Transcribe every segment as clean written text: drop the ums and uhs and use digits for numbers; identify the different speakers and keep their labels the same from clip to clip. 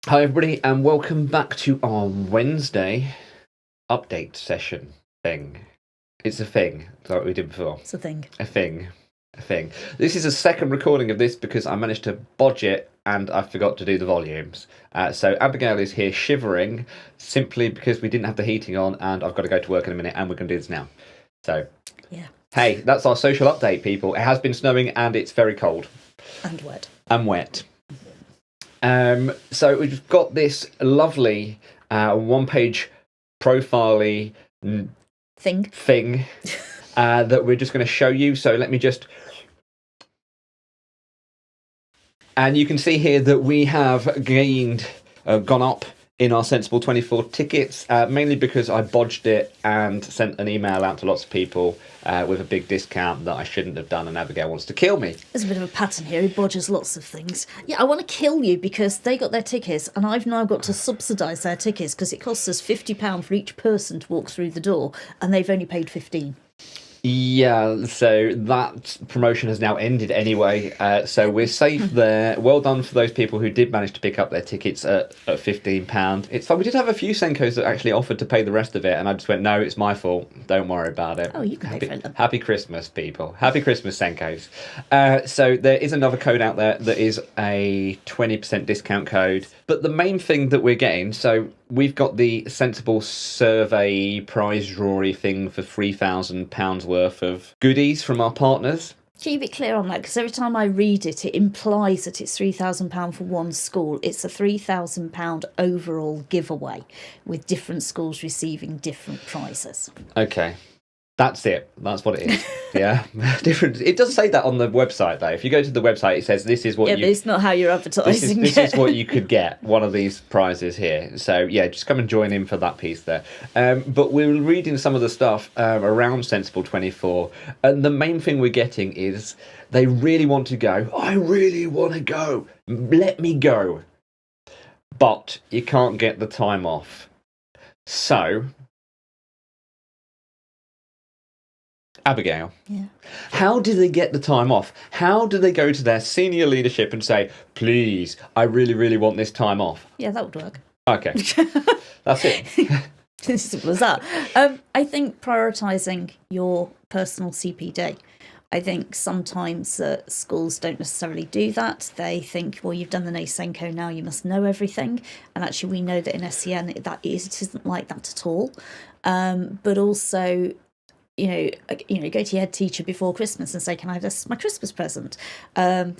Speaker 1: Hi everybody and welcome back to our Wednesday update session thing. It's a thing, that's what we did before.
Speaker 2: It's a thing.
Speaker 1: A thing. This is a second recording of this because I managed to bodge it and I forgot to do the volumes. So Abigail is here shivering simply because we didn't have the heating on and I've got to go to work in a minute and we're going to do this now. So,
Speaker 2: yeah.
Speaker 1: Hey, that's our social update, people. It has been snowing and it's very cold.
Speaker 2: And wet.
Speaker 1: And wet. So we've got this lovely one-page profile-y thing that we're just going to show you. So let me just... And you can see here that we have gone up in our Sensible 24 tickets, mainly because I bodged it and sent an email out to lots of people with a big discount that I shouldn't have done, and Abigail wants to kill me.
Speaker 2: There's a bit of a pattern here. He bodges lots of things. Yeah, I want to kill you because they got their tickets and I've now got to subsidise their tickets because it costs us £50 for each person to walk through the door and they've only paid £15.
Speaker 1: Yeah, so that promotion has now ended anyway, so we're safe there. Well done for those people who did manage to pick up their tickets at £15. It's fun. We did have a few Sencos that actually offered to pay the rest of it, and I just went, no, it's my fault. Don't worry about it.
Speaker 2: Oh, you can pay for it.
Speaker 1: Happy Christmas, people. Happy Christmas, Sencos. So there is another code out there that is a 20% discount code, but the main thing that we're getting, so we've got the Sensible Survey Prize drawery thing for £3,000 worth of goodies from our partners.
Speaker 2: Can you be clear on that? Because every time I read it, it implies that it's £3,000 for one school. It's a £3,000 overall giveaway with different schools receiving different prizes.
Speaker 1: Okay. That's it. That's what it is. Yeah. Different. It does say that on the website, though. If you go to the website, it says this is what
Speaker 2: but it's not how you're advertising.
Speaker 1: This is what you could get, one of these prizes here. So, yeah, just come and join in for that piece there. But we were reading some of the stuff around Sensible 24, and the main thing we're getting is they really want to go. I really want to go. Let me go. But you can't get the time off. So... Abigail,
Speaker 2: yeah.
Speaker 1: How do they get the time off? How do they go to their senior leadership and say, please, I really, really want this time off?
Speaker 2: Yeah, that would work.
Speaker 1: Okay, that's it.
Speaker 2: As simple as that. I think prioritising your personal CPD. I think sometimes schools don't necessarily do that. They think, well, you've done the SENCO now, you must know everything. And actually, we know that in SEN, it isn't like that at all. But also... You know, go to your head teacher before Christmas and say, "Can I have this my Christmas present?" Well,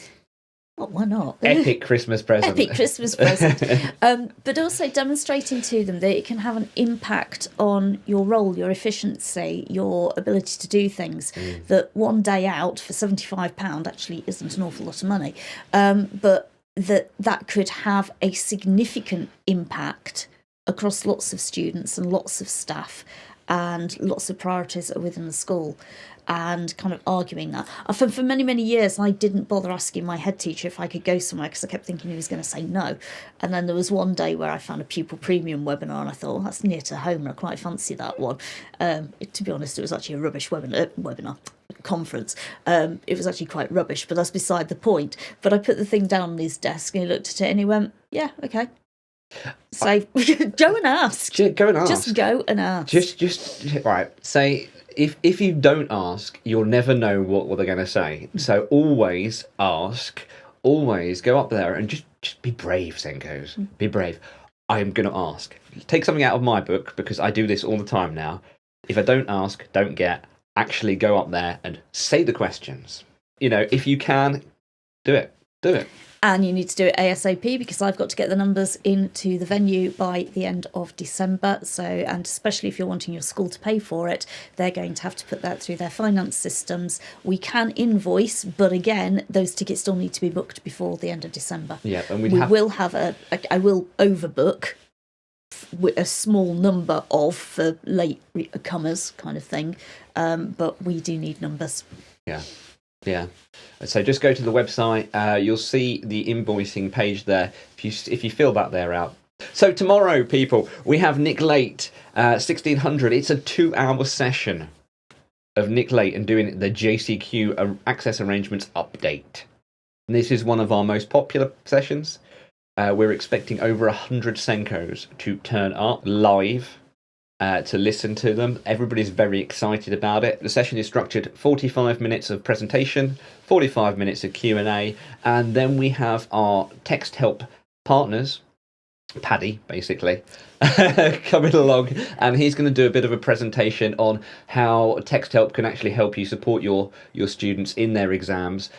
Speaker 2: why not?
Speaker 1: Epic Christmas present.
Speaker 2: Epic Christmas present. But also demonstrating to them that it can have an impact on your role, your efficiency, your ability to do things. That one day out for £75 actually isn't an awful lot of money, but that could have a significant impact across lots of students and lots of staff. And lots of priorities that are within the school, and kind of arguing that. For many, many years, I didn't bother asking my head teacher if I could go somewhere because I kept thinking he was going to say no. And then there was one day where I found a pupil premium webinar and I thought, well, that's near to home and I quite fancy that one. To be honest, it was actually a rubbish webinar. Conference. It was actually quite rubbish, but that's beside the point. But I put the thing down on his desk and he looked at it and he went, yeah, okay. So go and ask.
Speaker 1: Go and ask.
Speaker 2: Just go and ask.
Speaker 1: Just right. Say if you don't ask, you'll never know what they're going to say. So always ask. Always go up there and just be brave, Sencos. Be brave. I'm going to ask. Take something out of my book because I do this all the time now. If I don't ask, don't get. Actually, go up there and say the questions. You know, if you can, do it. Do it.
Speaker 2: And you need to do it ASAP because I've got to get the numbers into the venue by the end of December. So, and especially if you're wanting your school to pay for it, they're going to have to put that through their finance systems. We can invoice, but again, those tickets still need to be booked before the end of December.
Speaker 1: Yeah, and
Speaker 2: will have I will overbook with a small number for late comers kind of thing, but we do need numbers.
Speaker 1: Yeah. Yeah, so just go to the website. You'll see the invoicing page there. If you fill that there out. So tomorrow, people, we have Nick Lait, 1600. It's a 2-hour session of Nick Lait and doing the JCQ access arrangements update. And this is one of our most popular sessions. We're expecting over 100 SENCOs to turn up live to listen to them. Everybody's very excited about it. The session is structured 45 minutes of presentation, 45 minutes of Q&A, and then we have our text help partners, Paddy, basically, coming along, and he's going to do a bit of a presentation on how text help can actually help you support your students in their exams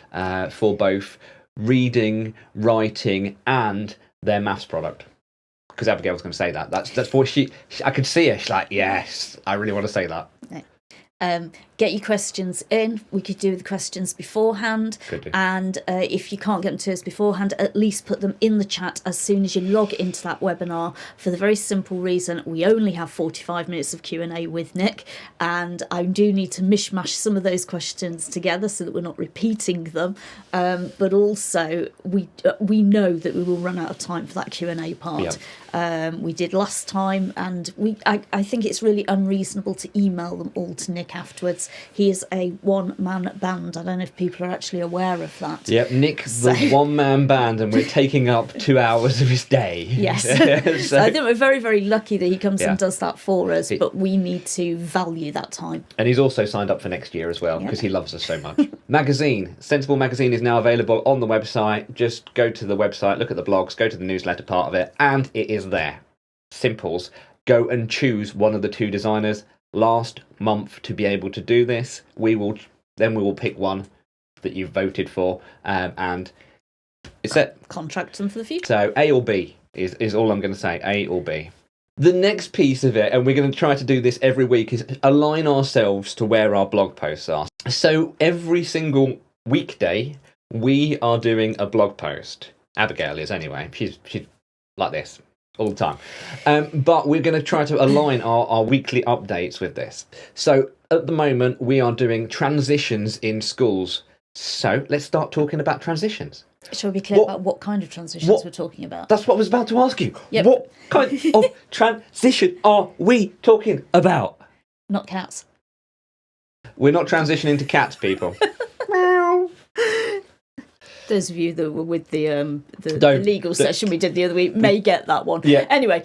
Speaker 1: for both reading, writing, and their maths product. Because Abigail was going to say that. That's what she I could see her. She's like, yes, I really want to say that.
Speaker 2: Get your questions in. We could do the questions beforehand.
Speaker 1: Could do.
Speaker 2: And if you can't get them to us beforehand, at least put them in the chat as soon as you log into that webinar, for the very simple reason we only have 45 minutes of Q&A with Nick, and I do need to mishmash some of those questions together so that we're not repeating them. But also, we know that we will run out of time for that Q&A part.
Speaker 1: Yep.
Speaker 2: We did last time, and I think it's really unreasonable to email them all to Nick afterwards. He is a one-man band. I don't know if people are actually aware of that.
Speaker 1: Yep, Nick's the one-man band, and we're taking up 2 hours of his day.
Speaker 2: Yes. So I think we're very, very lucky that he comes and does that for us, but we need to value that time.
Speaker 1: And he's also signed up for next year as well, because he loves us so much. Magazine. Sensible Magazine is now available on the website. Just go to the website, look at the blogs, go to the newsletter part of it, and it is there. Simples. Go and choose one of the 2 designers. Last month to be able to do this, we will pick one that you've voted for, and it's it.
Speaker 2: Contract them for the future.
Speaker 1: So A or B is all I'm going to say. A or B. The next piece of it, and we're going to try to do this every week, is align ourselves to where our blog posts are. So every single weekday, we are doing a blog post. Abigail is anyway. She's like this all the time. But we're going to try to align our weekly updates with this. So at the moment, we are doing transitions in schools. So let's start talking about transitions.
Speaker 2: Shall we be clear about what kind of transitions we're talking about?
Speaker 1: That's what I was about to ask you.
Speaker 2: Yep.
Speaker 1: What kind of transition are we talking about?
Speaker 2: Not cats.
Speaker 1: We're not transitioning to cats, people.
Speaker 2: Those of you that were with the legal session we did the other week may get that one.
Speaker 1: Yeah.
Speaker 2: Anyway,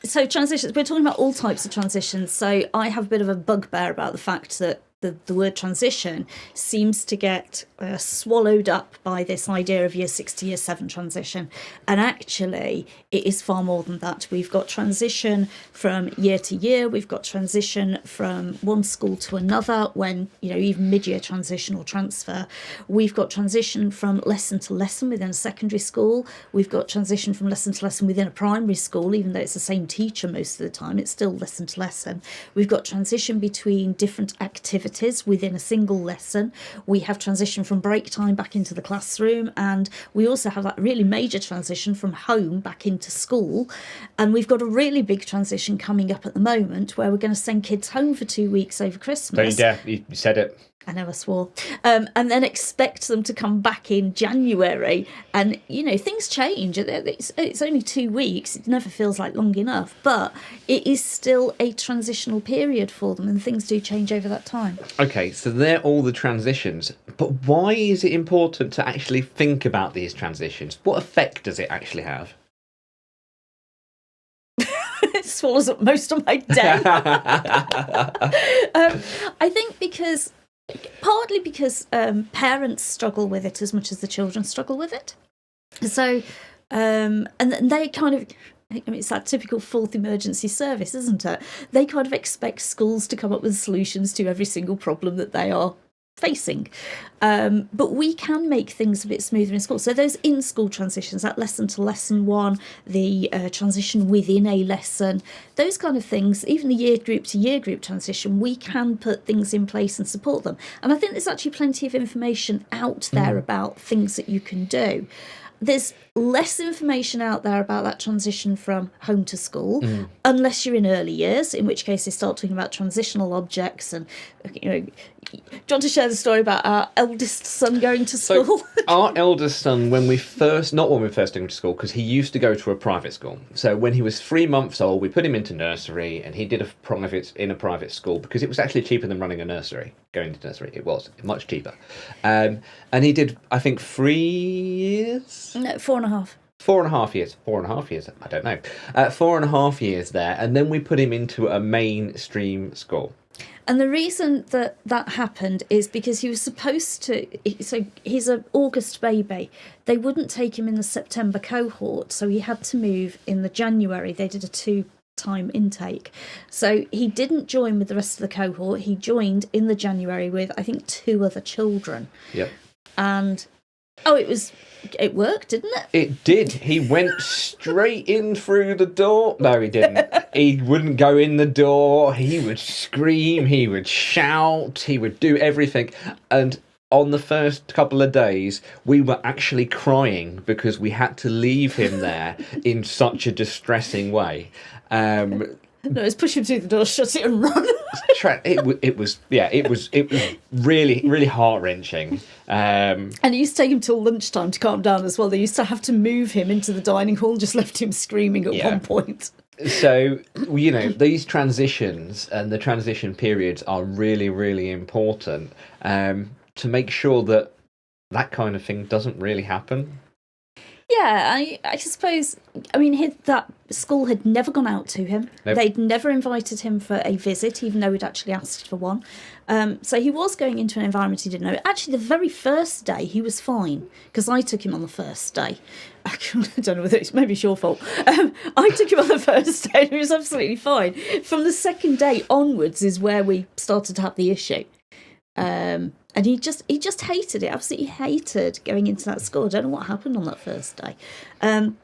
Speaker 2: so transitions. We're talking about all types of transitions. So I have a bit of a bugbear about the fact that the word transition seems to get swallowed up by this idea of year 6 to year 7 transition. And actually, it is far more than that. We've got transition from year to year. We've got transition from one school to another when, even mid-year transition or transfer. We've got transition from lesson to lesson within a secondary school. We've got transition from lesson to lesson within a primary school, even though it's the same teacher most of the time. It's still lesson to lesson. We've got transition between different activities within a single lesson. We have transition from break time back into the classroom, and we also have that really major transition from home back into school. And we've got a really big transition coming up at the moment where we're going to send kids home for 2 weeks over Christmas.
Speaker 1: Don't you dare, you said it.
Speaker 2: I know, I swore. And then expect them to come back in January. And, things change. It's only 2 weeks. It never feels like long enough. But it is still a transitional period for them, and things do change over that time.
Speaker 1: Okay, so they're all the transitions. But why is it important to actually think about these transitions? What effect does it actually have?
Speaker 2: It swallows up most of my day. I think partly because parents struggle with it as much as the children struggle with it. So, and they kind of, it's that typical fourth emergency service, isn't it? They kind of expect schools to come up with solutions to every single problem that they are facing. But we can make things a bit smoother in school. So those in-school transitions, that lesson to lesson 1, the transition within a lesson, those kind of things, even the year group to year group transition, we can put things in place and support them. And I think there's actually plenty of information out there about things that you can do. There's less information out there about that transition from home to school, unless you're in early years, in which case they start talking about transitional objects. And, do you want to share the story about our eldest son going to school?
Speaker 1: So our eldest son, not when we first took him to school, because he used to go to a private school. So when he was 3 months old, we put him into nursery, and he did in a private school, because it was actually cheaper than running a nursery. Going to nursery, it was much cheaper. And he did, I think, 3 years?
Speaker 2: No, 4.5.
Speaker 1: 4.5 years. 4.5 years. I don't know. 4.5 years there, and then we put him into a mainstream school.
Speaker 2: And the reason that happened is because he was supposed to. So he's an August baby. They wouldn't take him in the September cohort, so he had to move in the January. They did a 2-time intake. So he didn't join with the rest of the cohort. He joined in the January with, I think, 2 other children.
Speaker 1: Yep.
Speaker 2: And it worked, didn't it?
Speaker 1: It did. He went straight in through the door. No, he didn't. He wouldn't go in the door. He would scream. He would shout. He would do everything. And on the first couple of days, we were actually crying because we had to leave him there in such a distressing way.
Speaker 2: No, it's push him through the door, shut it, and run.
Speaker 1: It was really, really heart-wrenching.
Speaker 2: And it used to take him till lunchtime to calm down as well. They used to have to move him into the dining hall, just left him screaming at one point.
Speaker 1: So, these transitions and the transition periods are really, really important to make sure that kind of thing doesn't really happen.
Speaker 2: Yeah, I suppose, that school had never gone out to him.
Speaker 1: Nope.
Speaker 2: They'd never invited him for a visit, even though we'd actually asked for one. So he was going into an environment he didn't know. Actually, the very first day, he was fine, because I took him on the first day. I don't know whether it's maybe it's your fault. I took him on the first day, and he was absolutely fine. From the second day onwards is where we started to have the issue. And he just hated it, absolutely hated going into that school. I don't know what happened on that first day. And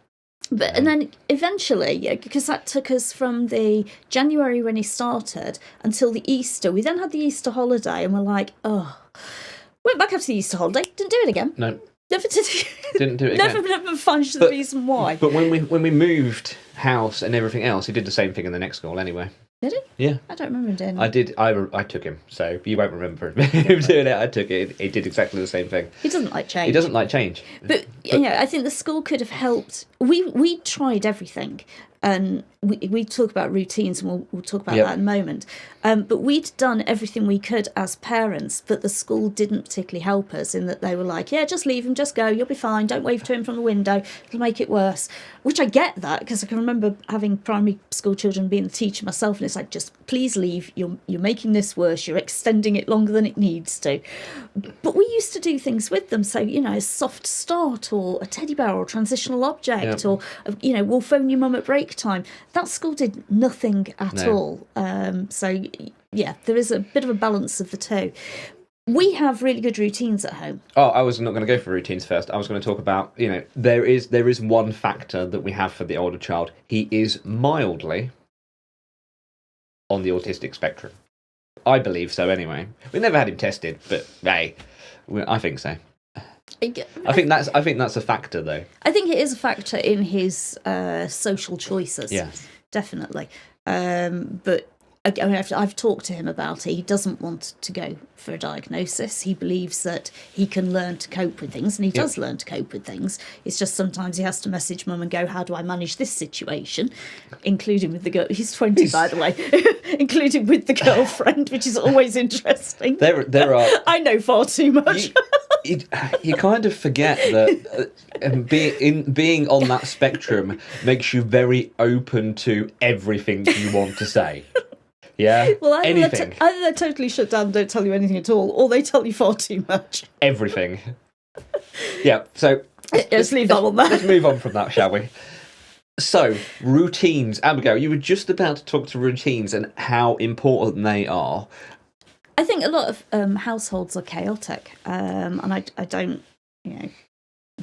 Speaker 2: then eventually, because that took us from the January when he started until the Easter. We then had the Easter holiday and we're like, went back after the Easter holiday, didn't do it again.
Speaker 1: No.
Speaker 2: Never did.
Speaker 1: Didn't do it again.
Speaker 2: Never found the reason why.
Speaker 1: But when we moved house and everything else, he did the same thing in the next school anyway.
Speaker 2: Did he?
Speaker 1: Yeah.
Speaker 2: I don't remember him doing it.
Speaker 1: I did. I took him, so you won't remember him doing it. I took it. He did exactly the same thing.
Speaker 2: He doesn't like change.
Speaker 1: He doesn't like change.
Speaker 2: But I think the school could have helped. We tried everything. And we talk about routines, and we'll talk about that in a moment. But we'd done everything we could as parents, but the school didn't particularly help us in that they were like, yeah, just leave him, just go, you'll be fine, don't wave to him from the window, it'll make it worse. Which I get that, because I can remember having primary school children, being the teacher myself, and it's like, just please leave, you're making this worse, you're extending it longer than it needs to. But we used to do things with them, so, a soft start, or a teddy bear, or a transitional object, or, we'll phone your mum at break time. That school did nothing at all. So, there is a bit of a balance of the two. We have really good routines at home. Oh,
Speaker 1: I was not going to go for routines first. I was going to talk about, there is one factor that we have for the older child. He is mildly on the autistic spectrum. I believe so anyway. We never had him tested, but hey, I think so. I think that's a factor, though.
Speaker 2: I think it is a factor in his social choices.
Speaker 1: Yes,
Speaker 2: definitely. But I've talked to him about it. He doesn't want to go for a diagnosis. He believes that he can learn to cope with things, and he does learn to cope with things. It's just sometimes he has to message mum and go, how do I manage this situation? Including with the girl. He's 20, by the way. Including with the girlfriend, which is always interesting.
Speaker 1: There are...
Speaker 2: I know far too much.
Speaker 1: You kind of forget that being on that spectrum makes you very open to everything you want to say. Yeah?
Speaker 2: Well,
Speaker 1: anything.
Speaker 2: Either they're totally shut down, don't tell you anything at all, or they tell you far too much.
Speaker 1: Everything. Yeah, so...
Speaker 2: Let's leave that one there.
Speaker 1: Let's move on from that, shall we? So, routines. Abigail, you were just about to talk to routines and how important they are.
Speaker 2: I think a lot of households are chaotic, and I don't,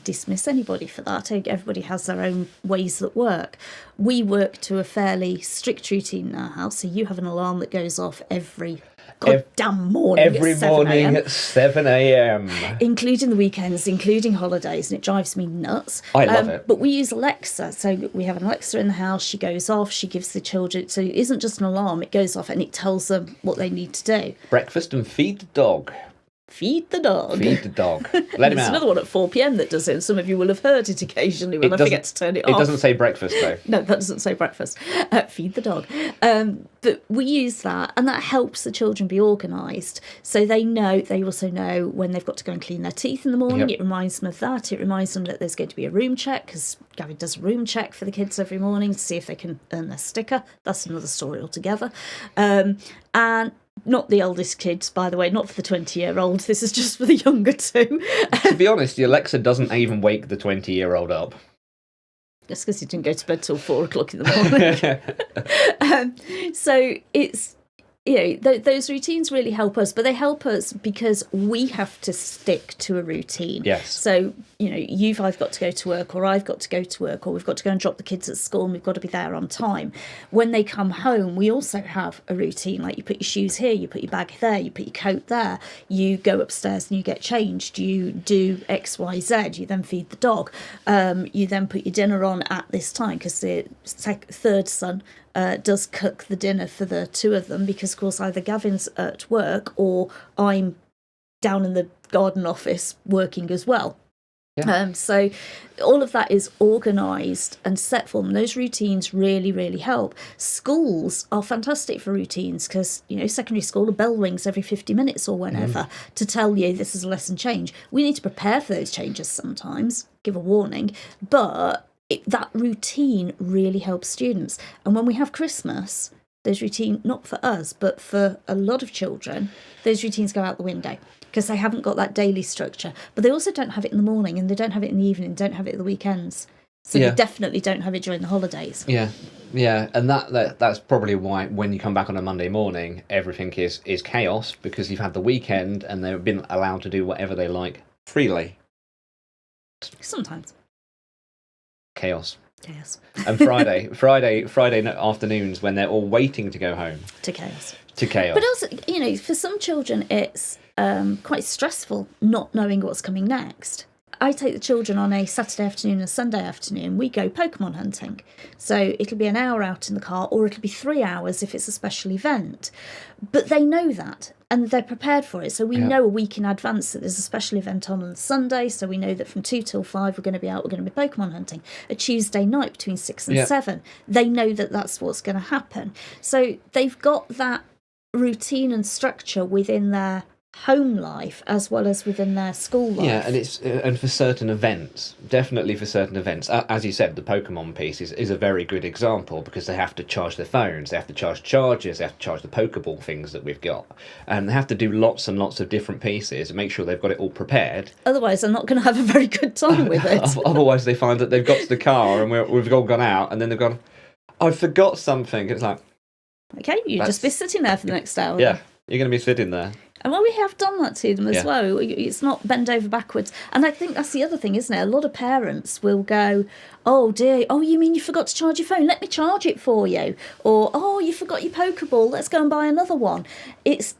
Speaker 2: dismiss anybody for that. I think everybody has their own ways that work. We work to a fairly strict routine in our house, so you have an alarm that goes off every goddamn morning.
Speaker 1: Every morning at 7 a.m.
Speaker 2: Including the weekends, including holidays, and it drives me nuts.
Speaker 1: I love it.
Speaker 2: But we use Alexa, so we have an Alexa in the house, she goes off, she gives the children, so it isn't just an alarm, it goes off and it tells them what they need to do.
Speaker 1: Breakfast and feed the dog.
Speaker 2: feed the dog.
Speaker 1: Feed the dog. Let him
Speaker 2: There's
Speaker 1: out.
Speaker 2: another one at 4 p.m. that does it, and some of you will have heard it occasionally when I forget to turn it off.
Speaker 1: It doesn't say breakfast, though.
Speaker 2: No, that doesn't say breakfast. Feed the dog. But we use that, and that helps the children be organised. So they also know when they've got to go and clean their teeth in the morning.
Speaker 1: Yep.
Speaker 2: It reminds them of that. It reminds them that there's going to be a room check, because Gary does a room check for the kids every morning to see if they can earn their sticker. That's another story altogether. And not the oldest kids, by the way, not for the 20-year-old. This is just for the younger two.
Speaker 1: To be honest, the Alexa doesn't even wake the 20-year-old up.
Speaker 2: That's because he didn't go to bed till 4 o'clock in the morning. So it's, those routines really help us, but they help us because we have to stick to a routine.
Speaker 1: Yes.
Speaker 2: So, you've either got to go to work, or I've got to go to work, or we've got to go and drop the kids at school, and we've got to be there on time. When they come home, we also have a routine, like you put your shoes here, you put your bag there, you put your coat there, you go upstairs and you get changed, you do X, Y, Z, you then feed the dog, you then put your dinner on at this time, because the third son does cook the dinner for the two of them, because of course either Gavin's at work or I'm down in the garden office working as well. Yeah. So all of that is organised and set for them. Those routines really, really help. Schools are fantastic for routines because, secondary school, a bell rings every 50 minutes or whenever to tell you this is a lesson change. We need to prepare for those changes sometimes, give a warning, but that routine really helps students. And when we have Christmas, those routines, not for us, but for a lot of children, those routines go out the window because they haven't got that daily structure. But they also don't have it in the morning, and they don't have it in the evening, don't have it at the weekends. So they definitely don't have it during the holidays.
Speaker 1: Yeah, and that's probably why when you come back on a Monday morning, everything is chaos, because you've had the weekend and they've been allowed to do whatever they like freely.
Speaker 2: Sometimes.
Speaker 1: Chaos.
Speaker 2: Chaos.
Speaker 1: And Friday afternoons when they're all waiting to go home.
Speaker 2: To chaos.
Speaker 1: But
Speaker 2: also, for some children, it's quite stressful not knowing what's coming next. I take the children on a Saturday afternoon and a Sunday afternoon. We go Pokemon hunting. So it'll be an hour out in the car, or it'll be 3 hours if it's a special event. But they know that, and they're prepared for it. So we know a week in advance that there's a special event on Sunday. So we know that from 2 till 5 we're going to be out, we're going to be Pokemon hunting. A Tuesday night between 6 and 7. They know that that's what's going to happen. So they've got that routine and structure within their home life as well as within their school life.
Speaker 1: Yeah, and it's and for certain events, definitely for certain events. As you said, the Pokemon piece is a very good example, because they have to charge their phones, they have to charge chargers, they have to charge the Pokeball things that we've got, and they have to do lots and lots of different pieces and make sure they've got it all prepared.
Speaker 2: Otherwise, they're not going to have a very good time with it.
Speaker 1: Otherwise, they find that they've got to the car and we've all gone out, and then they've gone, I forgot something. It's like,
Speaker 2: okay, you'll just be sitting there for the next hour.
Speaker 1: Yeah, you're going to be sitting there.
Speaker 2: And we have done that to them as well. It's not bend over backwards. And I think that's the other thing, isn't it? A lot of parents will go, oh dear, oh, you mean you forgot to charge your phone? Let me charge it for you. Or, oh, you forgot your Pokeball. Let's go and buy another one. It's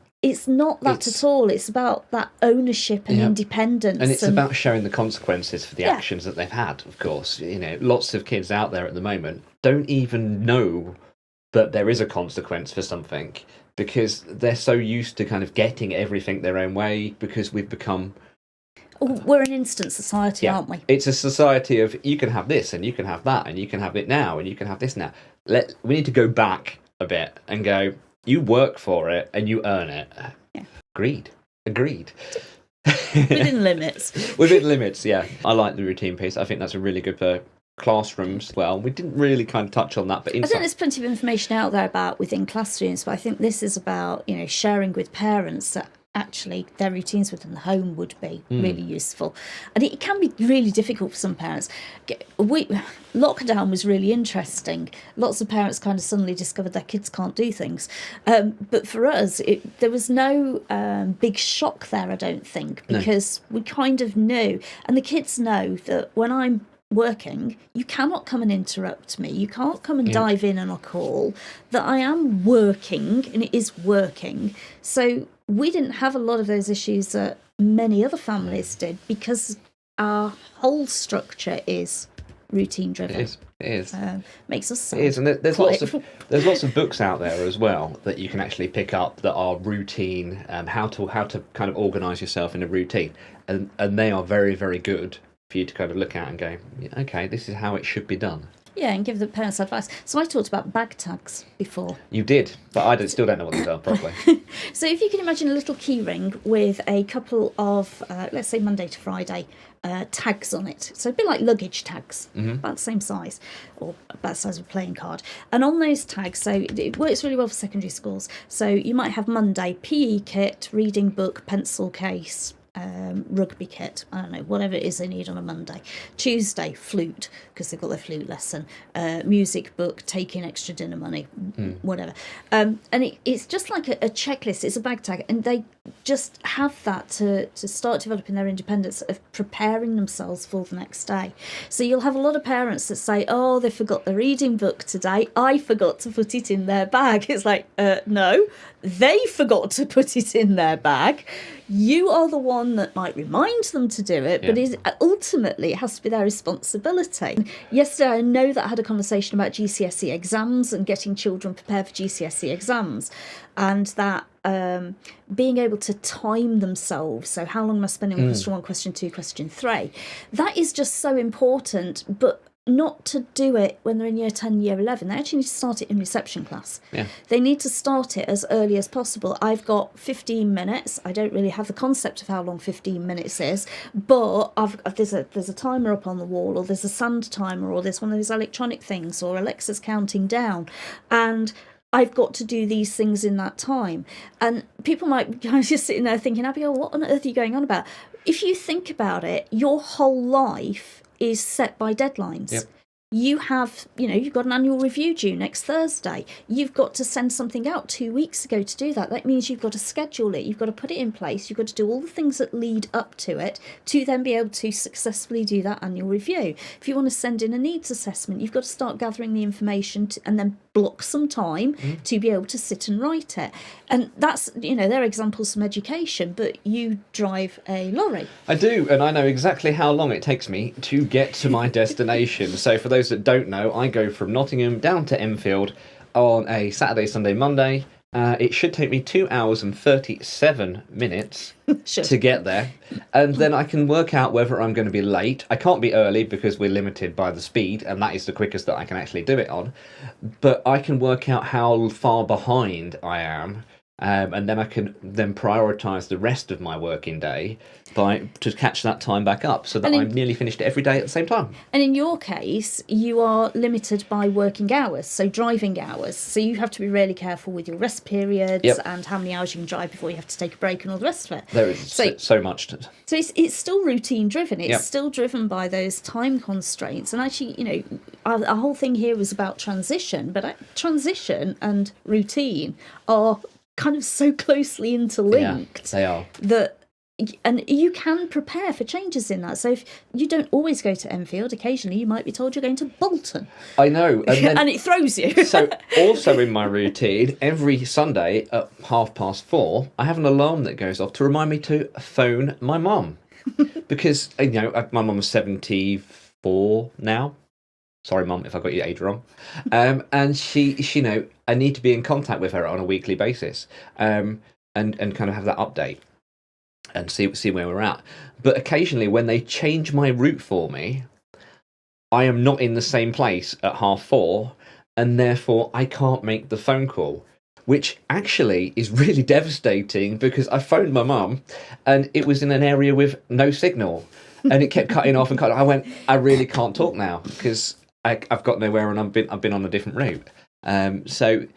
Speaker 2: not that at all. It's about that ownership and independence.
Speaker 1: And it's about showing the consequences for the actions that they've had, of course. Lots of kids out there at the moment don't even know that there is a consequence for something, because they're so used to kind of getting everything their own way, because we've become...
Speaker 2: We're an instant society, aren't we?
Speaker 1: It's a society of, you can have this, and you can have that, and you can have it now, and you can have this now. We need to go back a bit and go, you work for it, and you earn it.
Speaker 2: Yeah.
Speaker 1: Agreed.
Speaker 2: Within limits.
Speaker 1: Within limits, yeah. I like the routine piece. I think that's a really good for classrooms. Well, we didn't really kind of touch on that, but
Speaker 2: I think there's plenty of information out there about within classrooms, but I think this is about sharing with parents that actually their routines within the home would be really useful. And it can be really difficult for some parents. Lockdown was really interesting. Lots of parents kind of suddenly discovered their kids can't do things. But for us, there was no big shock there, I don't think, because we kind of knew. And the kids know that when I'm working, you cannot come and interrupt me. You can't come and dive in on a call, that I am working and it is working. So we didn't have a lot of those issues that many other families did, because our whole structure is routine driven.
Speaker 1: It is.
Speaker 2: Makes us sad.
Speaker 1: It is, and there's
Speaker 2: quite.
Speaker 1: there's lots of books out there as well that you can actually pick up that are routine, how to kind of organise yourself in a routine, and they are very, very good for you to kind of look at and go, okay, this is how it should be done.
Speaker 2: Yeah, and give the parents advice. So I talked about bag tags before.
Speaker 1: You did, but I still don't know what these are properly.
Speaker 2: So if you can imagine a little key ring with a couple of, let's say Monday to Friday, tags on it. So a bit like luggage tags, about the same size, or about the size of a playing card. And on those tags, so it works really well for secondary schools. So you might have Monday, PE kit, reading book, pencil case, rugby kit, I don't know, whatever it is they need on a Monday. Tuesday, flute, because they've got their flute lesson. Music book, taking extra dinner money, whatever. And it's just like a checklist. It's a bag tag, and they just have that to start developing their independence of preparing themselves for the next day. So you'll have a lot of parents that say, oh, they forgot the reading book today, I forgot to put it in their bag. It's like, no, they forgot to put it in their bag. You are the one that might remind them to do it, but ultimately it has to be their responsibility. Yesterday, I know that I had a conversation about GCSE exams and getting children prepared for GCSE exams, and that being able to time themselves. So how long am I spending on question 1, question 2, question 3? That is just so important, but not to do it when they're in year 10, year 11. They actually need to start it in reception class. Yeah. They need to start it as early as possible. I've got 15 minutes. I don't really have the concept of how long 15 minutes is, but there's a timer up on the wall, or there's a sand timer, or there's one of those electronic things, or Alexa's counting down. And I've got to do these things in that time. And people might be just sitting there thinking, Abigail, what on earth are you going on about? If you think about it, your whole life is set by deadlines. Yep. You have, you've got an annual review due next Thursday. You've got to send something out 2 weeks ago to do that. That means you've got to schedule it. You've got to put it in place. You've got to do all the things that lead up to it to then be able to successfully do that annual review. If you want to send in a needs assessment, you've got to start gathering the information and then block some time to be able to sit and write it. And that's, they're examples from education, but you drive a lorry.
Speaker 1: I do, and I know exactly how long it takes me to get to my destination. So for those that don't know, I go from Nottingham down to Enfield on a Saturday, Sunday, Monday. It should take me 2 hours and 37 minutes to get there. And then I can work out whether I'm going to be late. I can't be early because we're limited by the speed, and that is the quickest that I can actually do it on. But I can work out how far behind I am. And then I can prioritise the rest of my working day to catch that time back up, so that I'm nearly finished every day at the same time.
Speaker 2: And in your case, you are limited by working hours, so driving hours. So you have to be really careful with your rest periods and how many hours you can drive before you have to take a break and all the rest of it.
Speaker 1: There is so much to...
Speaker 2: So it's still routine driven. It's still driven by those time constraints. And actually, our whole thing here was about transition, but transition and routine are kind of so closely interlinked.
Speaker 1: Yeah, they are.
Speaker 2: And you can prepare for changes in that. So if you don't always go to Enfield, occasionally you might be told you're going to Bolton.
Speaker 1: I know.
Speaker 2: And it throws you.
Speaker 1: So also in my routine, every Sunday at 4:30, I have an alarm that goes off to remind me to phone my mum. Because, my mum's 74 now. Sorry, Mum, if I got your age wrong. And she, I need to be in contact with her on a weekly basis, and kind of have that update and see where we're at. But occasionally, when they change my route for me, I am not in the same place at 4:30, and therefore I can't make the phone call, which actually is really devastating because I phoned my mum, and it was in an area with no signal, and it kept cutting off and cutting off. I went, I really can't talk now because I've got nowhere, and I've been on a different route. So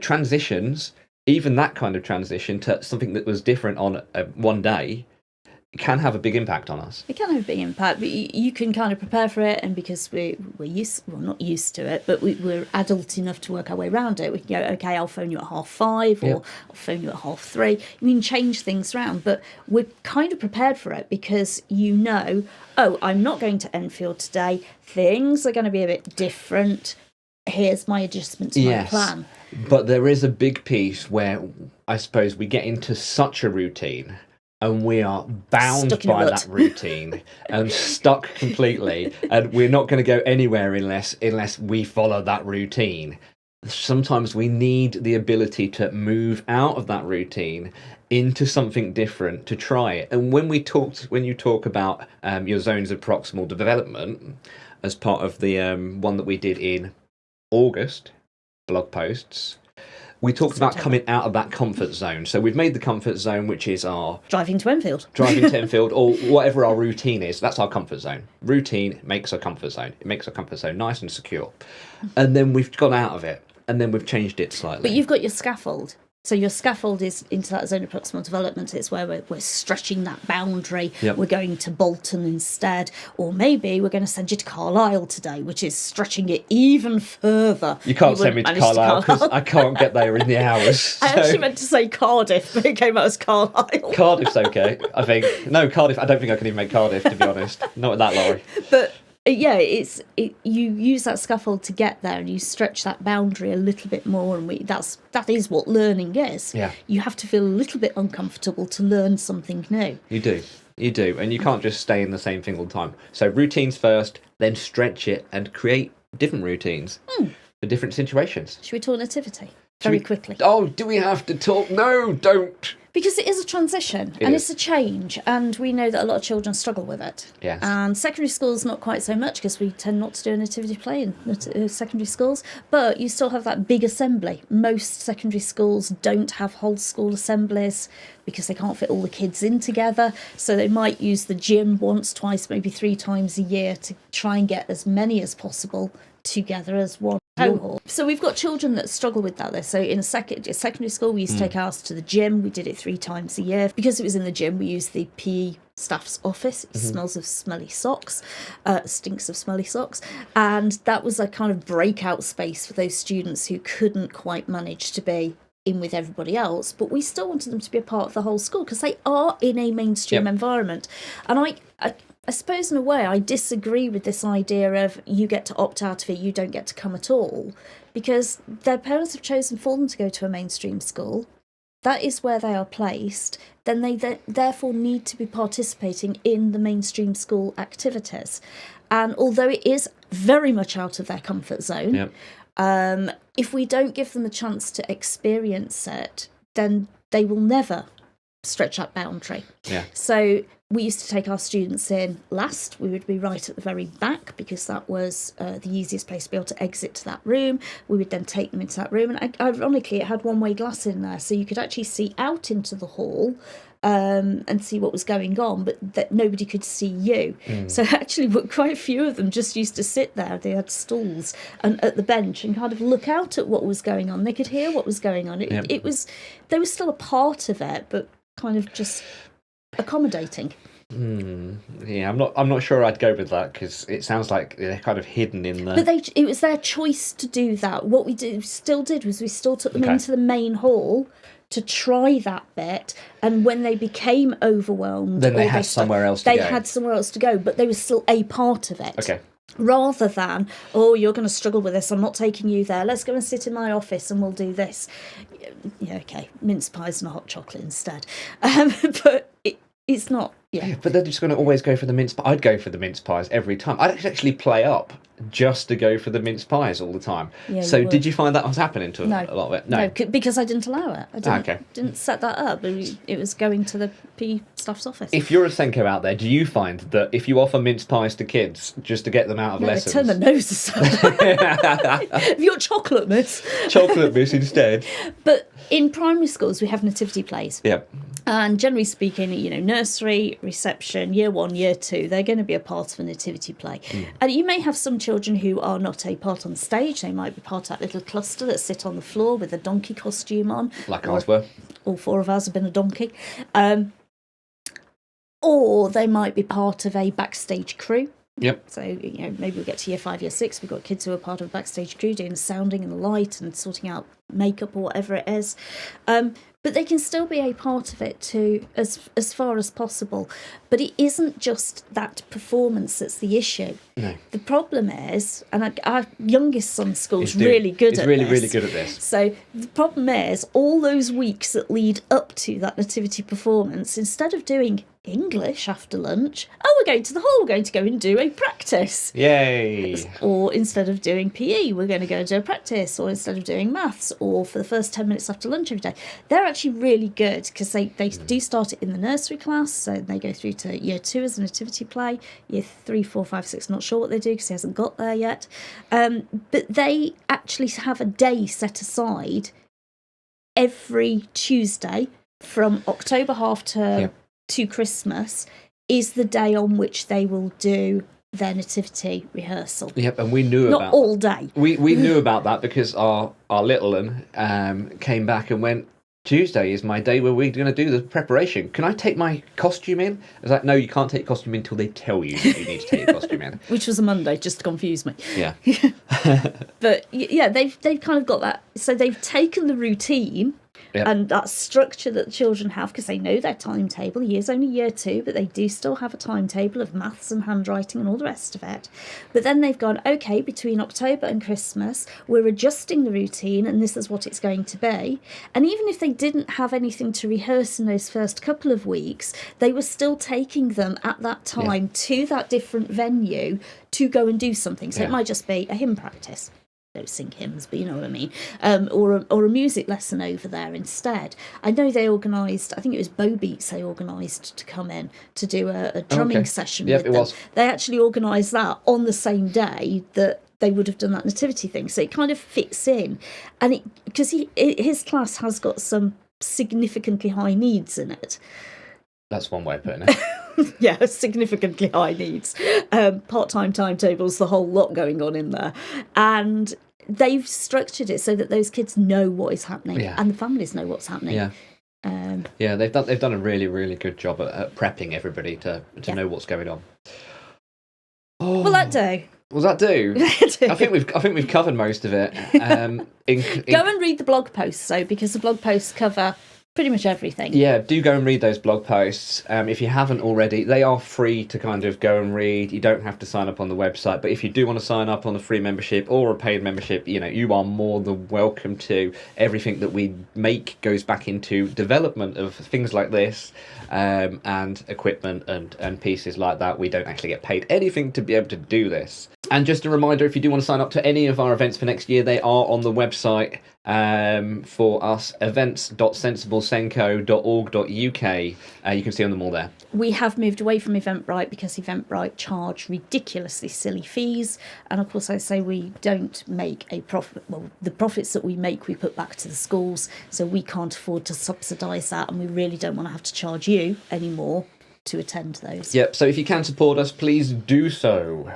Speaker 1: transitions, even that kind of transition to something that was different on one day, can have a big impact on us.
Speaker 2: It can have a big impact, but you can kind of prepare for it, and because we're not used to it, but we're adult enough to work our way around it. We can go, okay, I'll phone you at 5:30, or I'll phone you at 3:30. We can change things around, but we're kind of prepared for it because I'm not going to Enfield today. Things are going to be a bit different. Here's my adjustment to my plan.
Speaker 1: But there is a big piece where I suppose we get into such a routine and we are bound
Speaker 2: Stuck in a
Speaker 1: by
Speaker 2: rut.
Speaker 1: that routine and stuck completely, and we're not going to go anywhere unless we follow that routine. Sometimes we need the ability to move out of that routine into something different, to try it. And when you talk about your zones of proximal development as part of the one that we did in August blog posts, we talked about coming out of that comfort zone. So we've made the comfort zone, which is our
Speaker 2: Driving to Enfield,
Speaker 1: or whatever our routine is. That's our comfort zone. Routine makes a comfort zone. It makes a comfort zone nice and secure. And then we've gone out of it, and then we've changed it slightly.
Speaker 2: But you've got your scaffold. So your scaffold is into that zone of proximal development. It's where we're stretching that boundary.
Speaker 1: Yep.
Speaker 2: We're going to Bolton instead. Or maybe we're going to send you to Carlisle today, which is stretching it even further.
Speaker 1: You can't send me to Carlisle because I can't get there in the hours.
Speaker 2: I actually meant to say Cardiff, but it came out as Carlisle.
Speaker 1: Cardiff's okay, I think. No, Cardiff, I don't think I can even make Cardiff, to be honest. Not with that lorry.
Speaker 2: But yeah, you use that scaffold to get there, and you stretch that boundary a little bit more, and that is what learning is.
Speaker 1: Yeah.
Speaker 2: You have to feel a little bit uncomfortable to learn something new.
Speaker 1: You do, and you can't just stay in the same thing all the time. So routines first, then stretch it and create different routines for different situations.
Speaker 2: Should we talk nativity very quickly?
Speaker 1: Oh, do we have to talk? No, don't.
Speaker 2: Because it is a transition it's a change, and we know that a lot of children struggle with it.
Speaker 1: Yes.
Speaker 2: And secondary schools not quite so much, because we tend not to do a nativity play in secondary schools, but you still have that big assembly. Most secondary schools don't have whole school assemblies because they can't fit all the kids in together, so they might use the gym once, twice, maybe 3 times a year to try and get as many as possible together as one cohort. So we've got children that struggle with that. So in a secondary school, we used to take ours to the gym. We did it 3 times a year. Because it was in the gym, we used the PE staff's office. It smells of smelly socks, stinks of smelly socks. And that was a kind of breakout space for those students who couldn't quite manage to be in with everybody else, but we still wanted them to be a part of the whole school because they are in a mainstream environment. And I suppose in a way I disagree with this idea of you get to opt out of it, you don't get to come at all, because their parents have chosen for them to go to a mainstream school. That is where they are placed. Then they therefore need to be participating in the mainstream school activities. And although it is very much out of their comfort zone, if we don't give them the chance to experience it, then they will never stretch that boundary.
Speaker 1: Yeah.
Speaker 2: So we used to take our students in last. We would be right at the very back because that was the easiest place to be able to exit to that room. We would then take them into that room, and ironically it had one-way glass in there, so you could actually see out into the hall and see what was going on, but that nobody could see you. So actually quite a few of them just used to sit there. They had stools and at the bench and kind of look out at what was going on. They could hear what was going on. It was, they were still a part of it, but kind of just accommodating.
Speaker 1: Yeah, I'm not sure I'd go with that, because it sounds like they're kind of hidden in the...
Speaker 2: But it was their choice to do that. What we still did was we still took them into the main hall to try that bit, and when they became overwhelmed,
Speaker 1: then they had somewhere else to go.
Speaker 2: They had somewhere else to go, but they were still a part of it.
Speaker 1: Okay.
Speaker 2: Rather than, oh, you're going to struggle with this, I'm not taking you there, let's go and sit in my office and we'll do this. Yeah, okay, mince pies and a hot chocolate instead. But it's not,
Speaker 1: But they're just going to always go for the mince pie. I'd go for the mince pies every time. I'd actually play up just to go for the mince pies all the time.
Speaker 2: Yeah,
Speaker 1: so did you find that was happening to a lot of it?
Speaker 2: No, because I didn't allow it. I didn't set that up. It was going to the PE staff's office.
Speaker 1: If you're a SENCO out there, do you find that if you offer mince pies to kids just to get them out of lessons...
Speaker 2: They turn their noses up. Have you got chocolate, miss?
Speaker 1: Chocolate, miss, instead.
Speaker 2: But in primary schools, we have nativity plays.
Speaker 1: Yep.
Speaker 2: And generally speaking, nursery, reception, year 1, year 2, they're going to be a part of a nativity play. And you may have some children who are not a part on stage. They might be part of that little cluster that sit on the floor with a donkey costume on.
Speaker 1: Like ours were.
Speaker 2: All 4 of us have been a donkey. Or they might be part of a backstage crew.
Speaker 1: Yep.
Speaker 2: So, maybe we'll get to year 5, year 6. We've got kids who are part of a backstage crew doing the sounding and the light and sorting out makeup or whatever it is. But they can still be a part of it too, as far as possible. But it isn't just that performance that's the issue.
Speaker 1: No.
Speaker 2: The problem is, and our youngest son's school's really good at this.
Speaker 1: He's really good at this.
Speaker 2: So the problem is, all those weeks that lead up to that nativity performance, instead of doing English after lunch, we're going to the hall, we're going to go and do a practice.
Speaker 1: Yay!
Speaker 2: Or instead of doing PE, we're going to go and do a practice. Or instead of doing maths, or for the first 10 minutes after lunch every day. They're actually really good because they do start it in the nursery class, so they go through to year 2 as a nativity play, year 3, 4, 5, 6, not sure what they do because he hasn't got there yet. But they actually have a day set aside every Tuesday from October half term to Christmas is the day on which they will do their nativity rehearsal.
Speaker 1: Yep, and we knew
Speaker 2: not all day.
Speaker 1: We knew about that because our little one came back and went, Tuesday is my day where we're going to do the preparation. Can I take my costume in? I was like, no, you can't take your costume in until they tell you that you need to take your costume in.
Speaker 2: Which was a Monday, just to confuse me.
Speaker 1: Yeah.
Speaker 2: But yeah, they've kind of got that. So they've taken the routine and that structure that the children have, because they know their timetable. He is only year 2, but they do still have a timetable of maths and handwriting and all the rest of it. But then they've gone, okay, between October and Christmas, we're adjusting the routine and this is what it's going to be. And even if they didn't have anything to rehearse in those first couple of weeks, they were still taking them at that time to that different venue to go and do something. So it might just be a hymn practice. Don't sing hymns, but you know what I mean. Or a music lesson over there instead. I know they organised, I think it was Bow Beats they organised to come in to do a drumming session with them. Was. They actually organised that on the same day that they would have done that nativity thing. So it kind of fits in. And because his class has got some significantly high needs in it.
Speaker 1: That's one way of putting it.
Speaker 2: Yeah, significantly high needs. Part-time timetables, the whole lot going on in there. And they've structured it so that those kids know what is happening and the families know what's happening.
Speaker 1: Yeah. They've done a really, really good job at prepping everybody to know what's going on.
Speaker 2: Oh. Will that do?
Speaker 1: Will that do? I think we've covered most of it.
Speaker 2: Go and read the blog posts though, because the blog posts cover pretty much everything.
Speaker 1: Yeah, do go and read those blog posts. If you haven't already, they are free to kind of go and read. You don't have to sign up on the website, but if you do want to sign up on a free membership or a paid membership, you are more than welcome to. Everything that we make goes back into development of things like this, and equipment and pieces like that. We don't actually get paid anything to be able to do this. And just a reminder, if you do want to sign up to any of our events for next year, they are on the website for us, events.sensiblesenco.org.uk. You can see them all there.
Speaker 2: We have moved away from Eventbrite because Eventbrite charge ridiculously silly fees. And of course, I say we don't make a profit. Well, the profits that we make, we put back to the schools. So we can't afford to subsidise that. And we really don't want to have to charge you anymore to attend those.
Speaker 1: Yep. So if you can support us, please do so.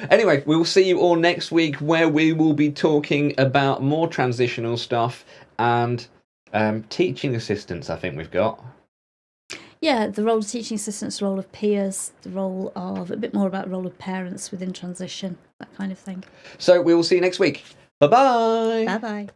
Speaker 1: Anyway, we'll see you all next week where we will be talking about more transitional stuff and teaching assistants, I think we've got.
Speaker 2: Yeah, the role of teaching assistants, the role of peers, the role of, a bit more about the role of parents within transition, that kind of thing.
Speaker 1: So we will see you next week. Bye-bye.
Speaker 2: Bye-bye.